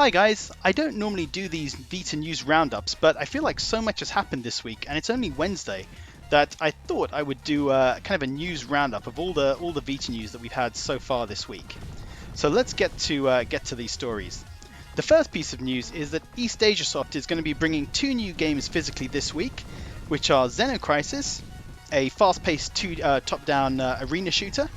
Hi guys, I don't normally do these Vita news roundups, but I feel like so much has happened this week, and it's only Wednesday, that I thought I would do kind of a news roundup of all the Vita news that we've had so far this week. So let's get to these stories. The first piece of news is that Eastasiasoft is going to be bringing two new games physically this week, which are Xeno Crisis, a fast-paced top-down arena shooter,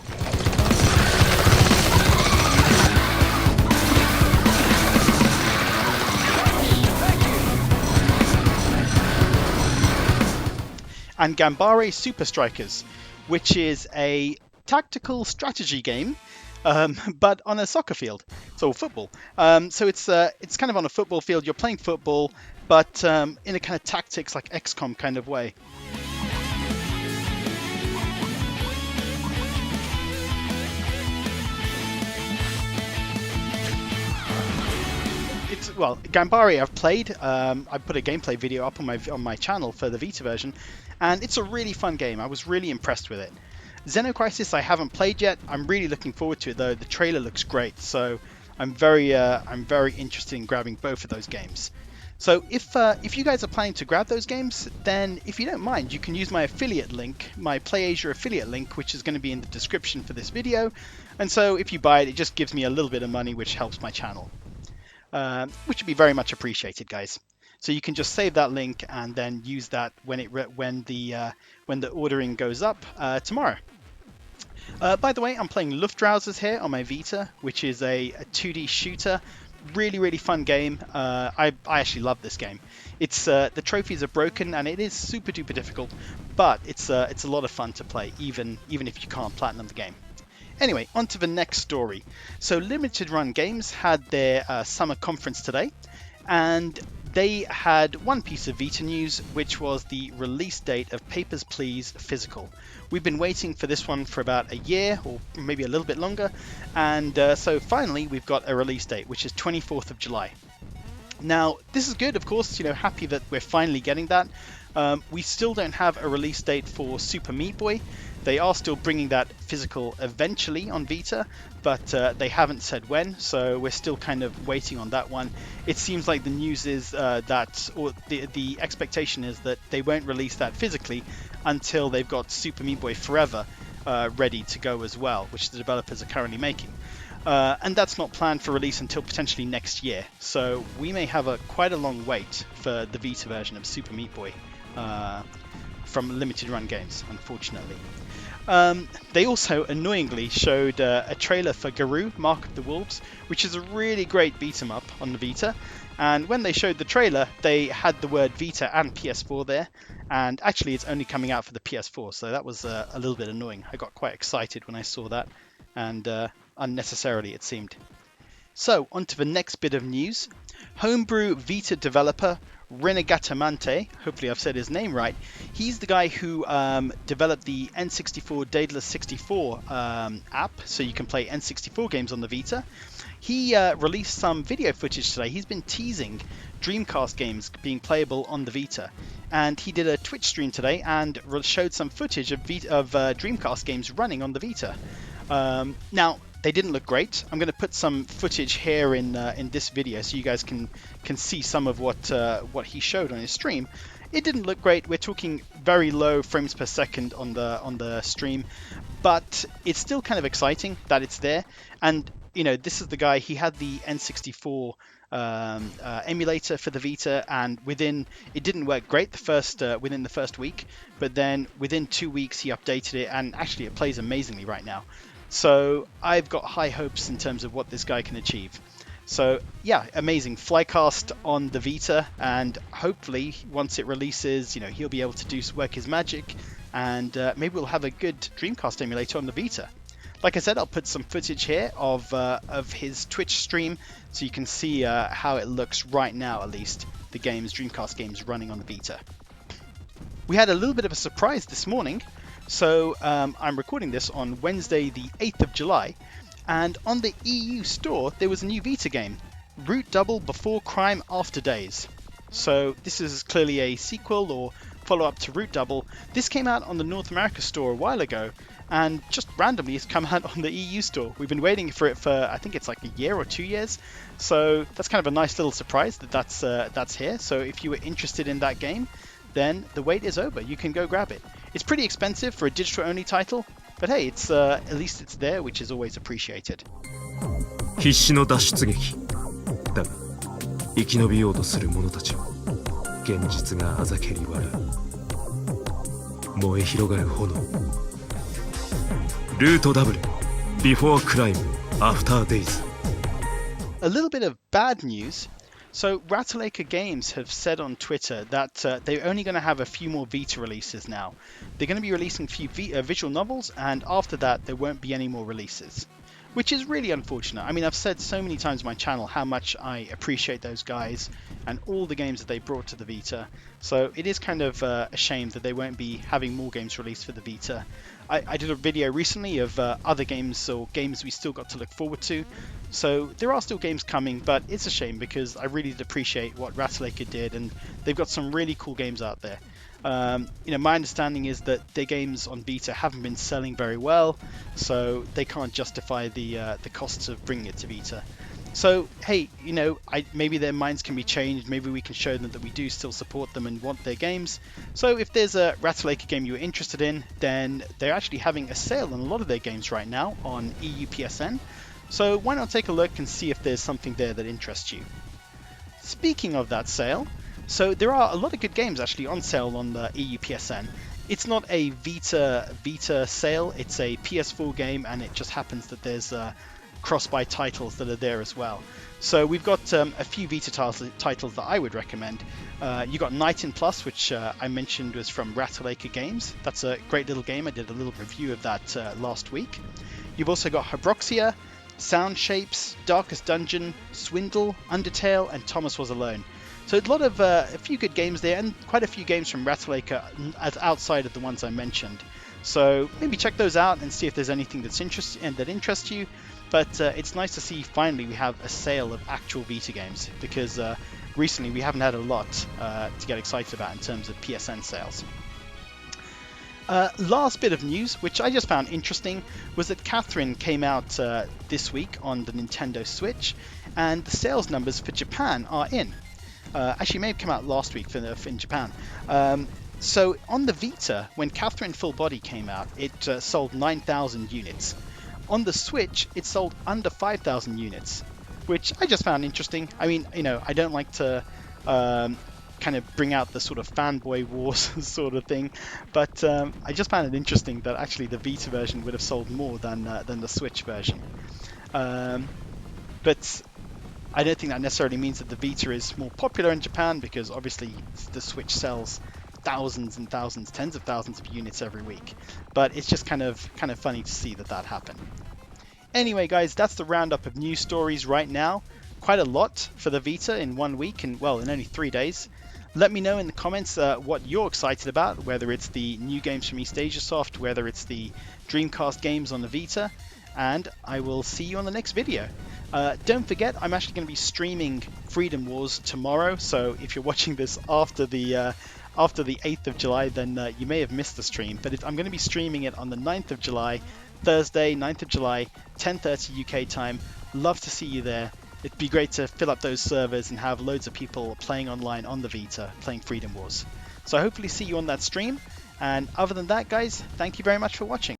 and Gambari Super Strikers, which is a tactical strategy game, but on a soccer field, so football. So it's kind of on a football field. You're playing football, but in a kind of tactics like XCOM kind of way. Well, Gambari I've played. I put a gameplay video up on my channel for the Vita version, and it's a really fun game. I was really impressed with it. Xeno Crisis I haven't played yet. I'm really looking forward to it though. The trailer looks great, so I'm very interested in grabbing both of those games. So if you guys are planning to grab those games, then if you don't mind, you can use my affiliate link, my PlayAsia affiliate link, which is going to be in the description for this video. And so if you buy it, it just gives me a little bit of money, which helps my channel. Which would be very much appreciated, guys. So you can just save that link and then use that when the ordering goes up tomorrow. By the way, I'm playing Luftrausers here on my Vita, which is a 2D shooter. Really fun game. I actually love this game. It's the trophies are broken and it is super duper difficult, but it's a lot of fun to play, even if you can't platinum the game. Anyway, on to the next story. So Limited Run Games had their summer conference today, and they had one piece of Vita news, which was the release date of Papers, Please Physical. We've been waiting for this one for about a year, or maybe a little bit longer, and so finally we've got a release date, which is 24th of July. Now, this is good, of course, happy that we're finally getting that. We still don't have a release date for Super Meat Boy. They are still bringing that physical eventually on Vita, but they haven't said when, so we're still kind of waiting on that one. It seems like the news is the expectation is that they won't release that physically until they've got Super Meat Boy Forever ready to go as well, which the developers are currently making. And that's not planned for release until potentially next year, so we may have quite a long wait for the Vita version of Super Meat Boy from Limited Run Games, unfortunately. They also annoyingly showed a trailer for Garou, Mark of the Wolves, which is a really great beat-em-up on the Vita. And when they showed the trailer, they had the word Vita and PS4 there. And actually, it's only coming out for the PS4, so that was a little bit annoying. I got quite excited when I saw that, and unnecessarily it seemed. So, on to the next bit of news. Homebrew Vita developer Renegatamante, hopefully I've said his name right, he's the guy who developed the N64 Daedalus 64 app, so you can play N64 games on the Vita. He released some video footage today. He's been teasing Dreamcast games being playable on the Vita, and he did a Twitch stream today and showed some footage of Dreamcast games running on the Vita. Now, they didn't look great. I'm going to put some footage here in this video so you guys can see some of what he showed on his stream. It didn't look great. We're talking very low frames per second on the stream, but it's still kind of exciting that it's there. And this is the guy. He had the N64 emulator for the Vita, and it didn't work great within the first week, but then within 2 weeks he updated it, and actually it plays amazingly right now. So I've got high hopes in terms of what this guy can achieve. So yeah, amazing. Flycast on the Vita, and hopefully once it releases, he'll be able to work his magic, and maybe we'll have a good Dreamcast emulator on the Vita. Like I said, I'll put some footage here of his Twitch stream so you can see how it looks right now, at least, the Dreamcast games running on the Vita. We had a little bit of a surprise this morning. So I'm recording this on Wednesday the 8th of July, and on the EU store there was a new Vita game, Root Double Before Crime After Days. So this is clearly a sequel or follow-up to Root Double. This came out on the North America store a while ago, and just randomly it's come out on the EU store. We've been waiting for it for, I think it's like a year or 2 years, so that's kind of a nice little surprise that that's here. So if you were interested in that game, then the wait is over. You can go grab it. It's pretty expensive for a digital only title, but hey, it's at least it's there, which is always appreciated. 必死の脱出劇だが生き延びようとする者たちを現実があざけり笑う燃え広がる炎ルートダブル Before Crime After Days. A little bit of bad news. So Rattle Acre Games have said on Twitter that they're only going to have a few more Vita releases now. They're going to be releasing a few visual novels, and after that there won't be any more releases, which is really unfortunate. I mean, I've said so many times on my channel how much I appreciate those guys and all the games that they brought to the Vita. So it is kind of a shame that they won't be having more games released for the Vita. I did a video recently of other games or games we still got to look forward to. So there are still games coming, but it's a shame because I really did appreciate what Rattle Acre did, and they've got some really cool games out there. My understanding is that their games on Vita haven't been selling very well, so they can't justify the costs of bringing it to Vita. So hey, maybe their minds can be changed. Maybe we can show them that we do still support them and want their games. So if there's a Rattle Acre game you're interested in, then they're actually having a sale on a lot of their games right now on EU PSN. So why not take a look and see if there's something there that interests you. Speaking of that sale, so there are a lot of good games actually on sale on the EU PSN. It's not a Vita sale, it's a PS4 game, and it just happens that there's cross-buy titles that are there as well. So we've got a few Vita titles that I would recommend. You got Night in Plus, which I mentioned was from Rattle Acre Games. That's a great little game. I did a little review of that last week. You've also got Hybroxia, Sound Shapes, Darkest Dungeon, Swindle, Undertale, and Thomas Was Alone. So a few good games there, and quite a few games from Rattle Acre outside of the ones I mentioned. So maybe check those out and see if there's anything that interests you. But it's nice to see finally we have a sale of actual Vita games, because recently we haven't had a lot to get excited about in terms of PSN sales. Last bit of news, which I just found interesting, was that Katherine came out this week on the Nintendo Switch, and the sales numbers for Japan are in. Actually, may have come out last week in Japan. So on the Vita, when Katherine Full Body came out, it sold 9,000 units. On the Switch, it sold under 5,000 units, which I just found interesting. I mean, I don't like to kind of bring out the sort of fanboy wars sort of thing, but I just found it interesting that actually the Vita version would have sold more than the Switch version. But I don't think that necessarily means that the Vita is more popular in Japan, because obviously the Switch sells thousands and thousands, tens of thousands of units every week. But it's just kind of funny to see that happen. Anyway, guys, that's the roundup of news stories right now. Quite a lot for the Vita in 1 week, and well, in only 3 days. Let me know in the comments what you're excited about, whether it's the new games from Eastasiasoft, whether it's the Dreamcast games on the Vita, and I will see you on the next video. Don't forget, I'm actually going to be streaming Freedom Wars tomorrow, so if you're watching this after the 8th of July, then you may have missed the stream, but I'm going to be streaming it on the 9th of July, Thursday, 9th of July, 10:30 UK time. Love to see you there. It'd be great to fill up those servers and have loads of people playing online on the Vita, playing Freedom Wars. So hopefully see you on that stream, and other than that, guys, thank you very much for watching.